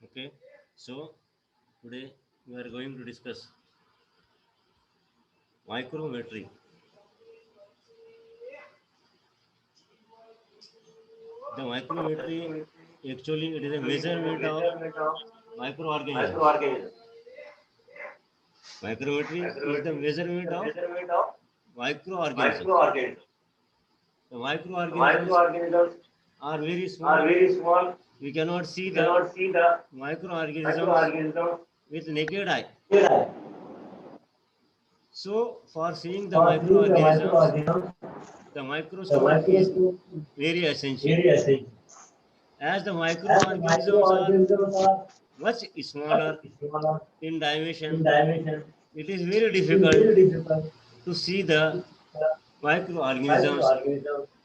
Okay, so today we are going to discuss micrometry. The micrometry actually it is a measurement of microorganisms. Micrometry is the measurement of microorganisms. The microorganisms are very small. We cannot see the microorganisms with naked eye. So, for seeing the microorganisms, the microscope is very essential. As the microorganisms are much smaller in dimension, it is very difficult to see the microorganisms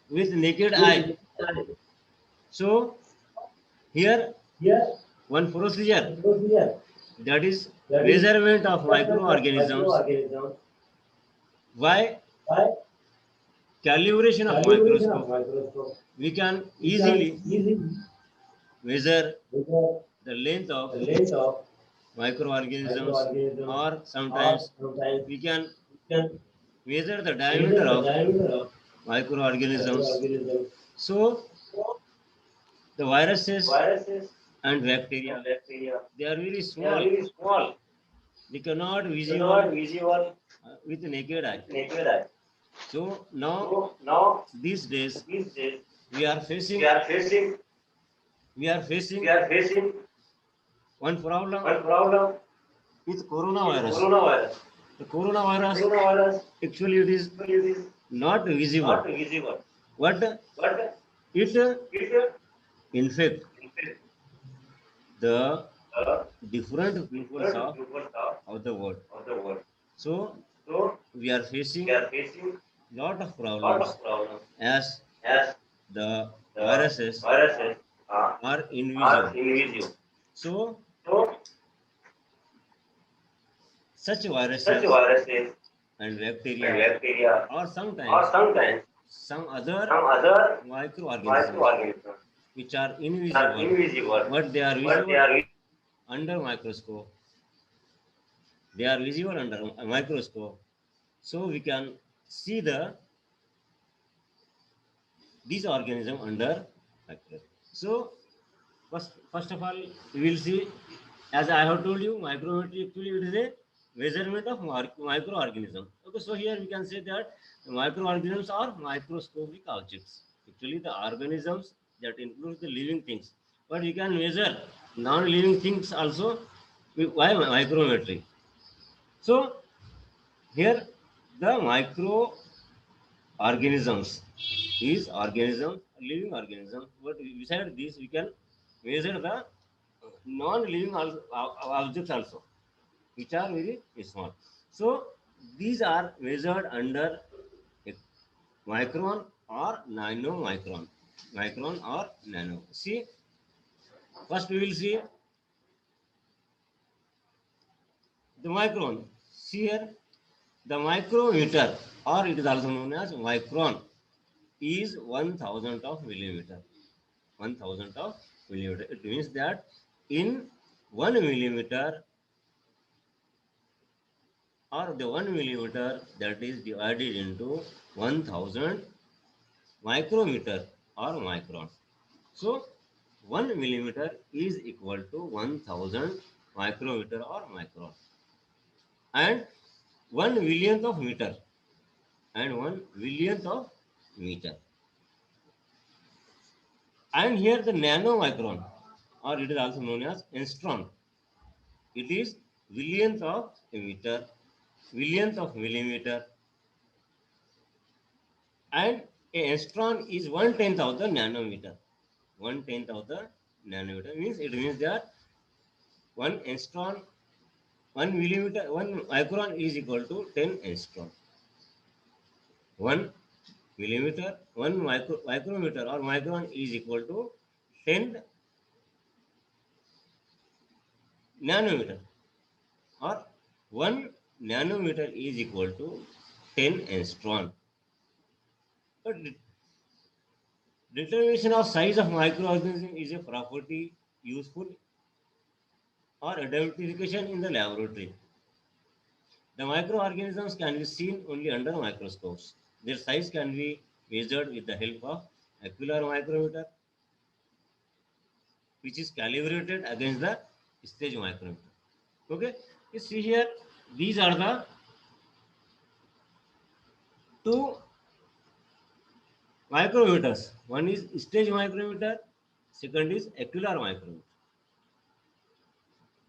with naked eye. So, here one procedure, that is measurement of microorganisms. Why calibration of microscope? We can easily measure the length of microorganisms, or sometimes we can measure the diameter of microorganisms. So the viruses and bacteria, they are very small. They cannot visible with naked eye. So now these days we are facing one problem with coronavirus. The coronavirus actually it is not visible, but it infect the different peoples of the world. So we are facing lot of problems as the viruses are invisible. So such viruses and bacteria, or sometimes some other microorganisms which are invisible, but they are visible under microscope. They are visible under a microscope, so we can see these organisms under microscope. So first of all, we will see, as I have told you, micrometry actually it is a measurement of microorganism. Okay, so here we can say that microorganisms are microscopic objects. Actually, the organisms that includes the living things, but we can measure non-living things also by micrometry. So here the microorganisms is organism, living organism, but beside this we can measure the non-living objects also, which are very small. So these are measured under a micron or nanomicron. Micron or nano. See, first we will see the micron. See here, the micrometer, or it is also known as micron, is 1,000 of millimeter. 1,000 of millimeter. It means that in 1 millimeter or the 1 millimeter, that is divided into 1000 micrometer or micron. So 1 millimeter is equal to 1000 micrometer or micron, and 1 millionth of meter and 1 millionth of meter. And here the nanomicron, or it is also known as angstrom. It is millionth of a meter, millionth of millimeter, and a angstrom is 1/10 of the nanometer. 1/10 of the nanometer means, it means that one angstrom, 1 millimeter, 1 micron is equal to 10 angstrom. 1 millimeter, 1 micrometer or micron is equal to 10 nanometer, or 1 nanometer is equal to 10 angstrom. But determination of size of microorganism is a property useful or identification in the laboratory. The microorganisms can be seen only under microscopes. Their size can be measured with the help of ocular micrometer, which is calibrated against the stage micrometer. Okay, you see here, these are the two micrometers. One is stage micrometer, second is ocular micrometer.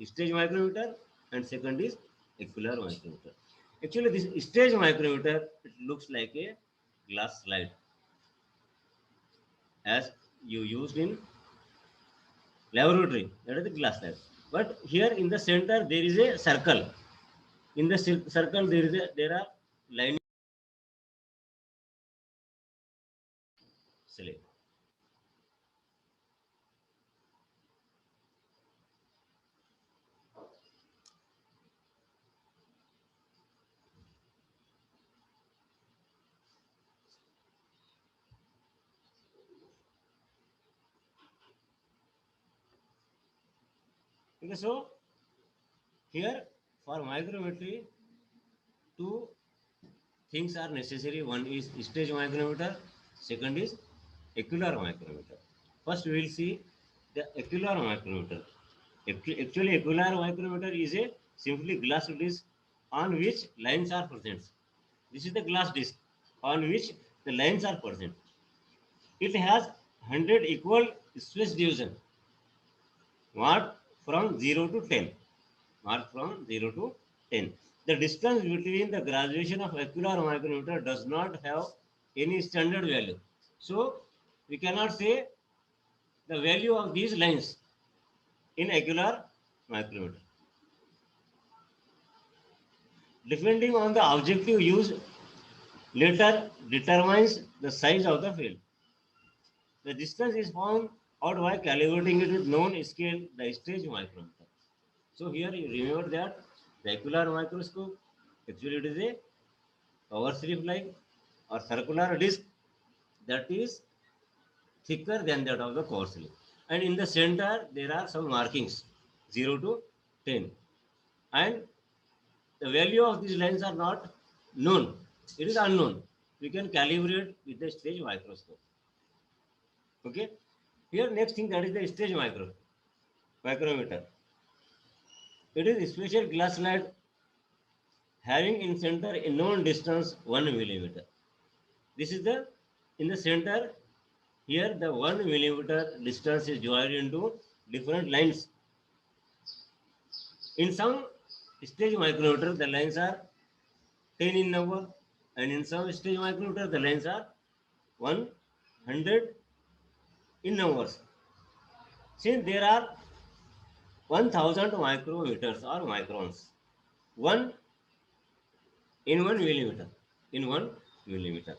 Stage micrometer and second is ocular micrometer. Actually, this stage micrometer, it looks like a glass slide, as you used in laboratory. That is the glass slide. But here in the center there is a circle. In the circle there are lining slide. Okay, so here for micrometry, two things are necessary. One is stage micrometer, second is ocular micrometer. First we will see the ocular micrometer. Actually, ocular micrometer is a simply glass disc on which lines are present. This is the glass disc on which the lines are present. It has 100 equal space division marked from 0 to 10. Marked from 0 to 10. The distance between the graduation of ocular micrometer does not have any standard value. So we cannot say the value of these lines in ocular micrometer. Depending on the objective used, later determines the size of the field. The distance is found out by calibrating it with known scale, the stage micrometer. So here you remember that the ocular microscope, actually it is a power strip like or circular disc that is thicker than that of the cover slip. And in the center there are some markings 0 to 10. And the value of these lines are not known. It is unknown. We can calibrate with the stage microscope. Okay. Here next thing, that is the stage micrometer. It is a special glass slide having in center a known distance 1 millimeter. This is the in the center. Here the 1 millimeter distance is divided into different lines. In some stage micrometer the lines are 10 in number, and in some stage micrometer the lines are 100 in numbers. Since there are 1000 micrometers or microns, one in 1 millimeter, in 1 millimeter.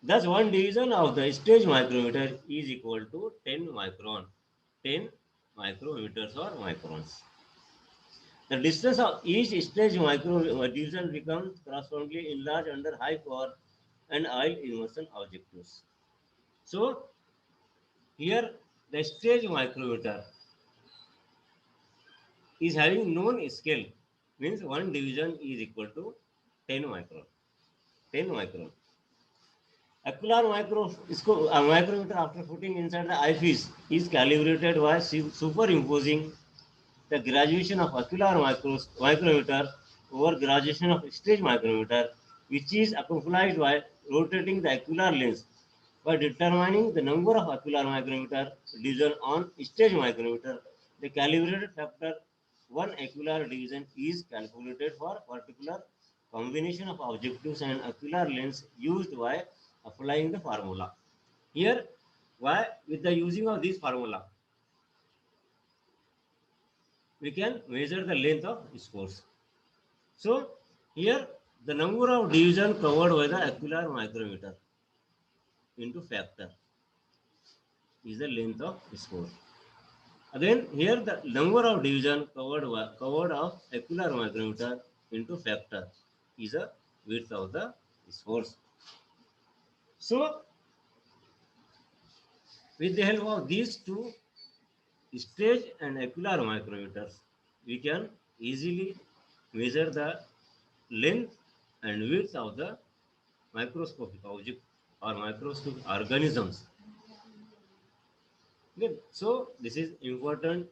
Thus, one division of the stage micrometer is equal to 10 micron, 10 micrometers or microns. The distance of each stage micro division becomes correspondingly enlarged under high power and oil immersion objectives. So, here the stage micrometer is having known scale. means 1 division is equal to 10 micron. 10 micron. Ocular micrometer after putting inside the eyepiece is calibrated by superimposing the graduation of ocular micrometer over graduation of stage micrometer, which is accomplished by rotating the ocular lens by determining the number of ocular micrometer division on stage micrometer. The calibrated factor 1 ocular division is calculated for particular combination of objectives and ocular lens used by applying the formula. Here, why with the using of this formula, we can measure the length of spores. So here the number of division covered by the ocular micrometer into factor is the length of spore. Again here the number of division covered of ocular micrometer into factor is the width of the spores. So with the help of these two stage and ocular micrometers, we can easily measure the length and width of the microscopic object or microscopic organisms. Okay. So this is important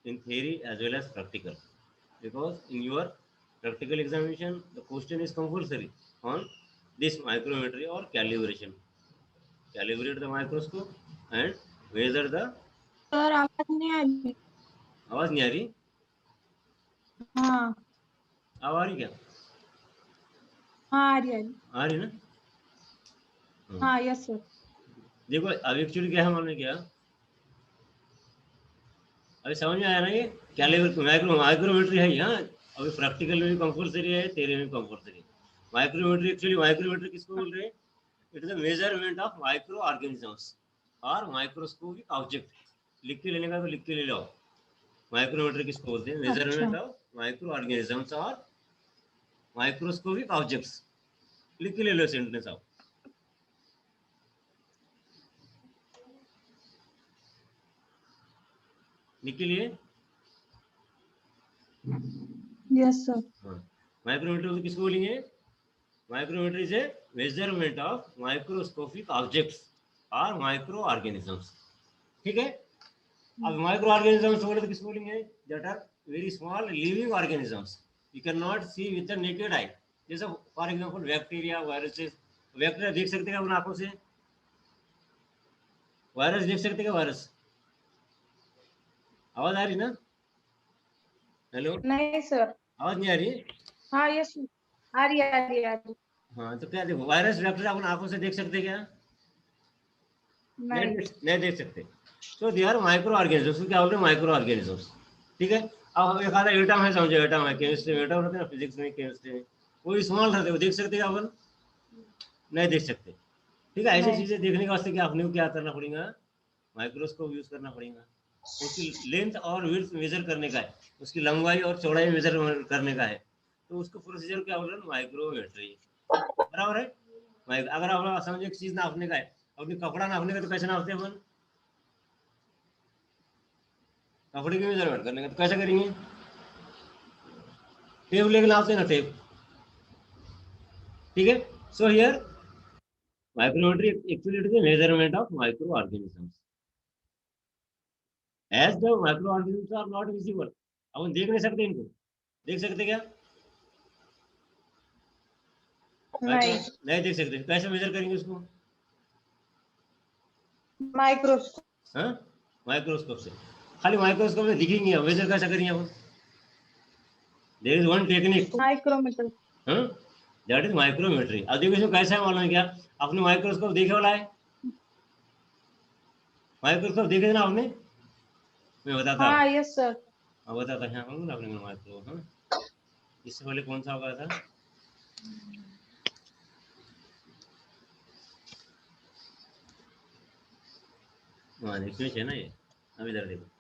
in theory as well as practical, because in your practical examination the question is compulsory on this micrometry or calibration. Calibrate the microscope and measure the. Sir आवाज नहीं आ रही। आवाज नहीं आ रही? हाँ अब आ रही क्या? हाँ आ रही ना? हाँ यस सर। देखो अब एक्चुअली क्या है मालूम है क्या, अभी समझ में आया ना, ये माइक्रोमेट्री है यहाँ, अभी प्रैक्टिकल में भी कंपल्सरी है, थ्योरी में कंपल्सरी है। माइक्रोमेट्री एक्चुअली माइक्रोमेट्री किसको बोल रहे हैं? It is the measurement of micro organisms और माइक्रोस्कोपिक ऑब्जेक्ट। लिख के लेने का तो लिख के ले लो, माइक्रोमेट्री किसको बोलते हैं? मेजरमेंट ऑफ माइक्रो ऑर्गेनिजम्स और माइक्रोस्कोपिक ऑब्जेक्ट्स। लिख के ले लो सेंटेंस आप। लिख के लिए यस सर। माइक्रोमीटर तो किसको बोलेंगे? Micrometer is a measurement of microscopic objects और माइक्रो ऑर्गेनिजम्स। ठीक है। अब माइक्रो ऑर्गेनिजम्स बोले तो किसको बोलेंगे? That are very small living organisms you can not see with the naked eye. जैसे for example bacteria, viruses. Bacteria देख सकते हैं अपन आंखों से? वायरस देख सकते हैं? वायरस आवाज आ रही ना? हेलो नहीं सर आवाज नहीं आ रही? हाँ यस आ रही हाँ तो क्या देखो, वायरस बैक्टीरिया अपन आंखों से देख सकते क्या? नहीं देख सकते। तो दे आर माइक्रो ऑर्गेनिजम्स। क्या बोलते हैं? Micro organisms. ठीक है। अब एक आधा एटम है, समझो एटम है, केमिस्ट्री में एटम रहते हैं, फिजिक्स में, केमिस्ट्री में वो स्मॉल रहते हैं, वो देख सकते हैं अपन? नहीं देख सकते। ठीक है। ऐसी चीजें देखने के वास्ते क्या अपने को क्या करना पड़ेगा? माइक्रोस्कोप यूज करना पड़ेगा। उसकी लेंथ और विड्थ मेजर करने का है, उसकी लंबाई और चौड़ाई मेजर करने का है। तो उसको प्रोसीजर क्या बोल रहे हैं? माइक्रोमेट्री। बराबर है। अगर आप समझो एक चीज नापने का है, अपनी कपड़ा नापने का तो कैसे नापते हैं अपन? कपड़े की मेजरमेंट करने का तो कैसे करेंगे? टेप लेके नापते हैं ना, टेप। ठीक है। So here micrometry actually it is the measurement of micro organisms as the micro organisms are not visible. अपन देख नहीं सकते इनको। देख सकते क्या? नहीं देख सकते। कैसे मेजर करेंगे उसको? माइक्रोस्कोप। हाँ माइक्रोस्कोप से। खाली माइक्रोस्कोप में दिखेंगे, मेजर कैसे करेंगे अपन? There is one technique, micrometer. हाँ, दैट इज माइक्रोमेट्री। अब देखो इसमें कैसा है मालूम है क्या? आपने माइक्रोस्कोप देखे वाला है? माइक्रोस्कोप देखे ना आपने? मैं बताता हूँ। हाँ यस सर। बताता है आपने माइक्रो। हाँ, इससे पहले कौन सा होगा था? हाँ देखिए है ना ये। अब इधर देखो,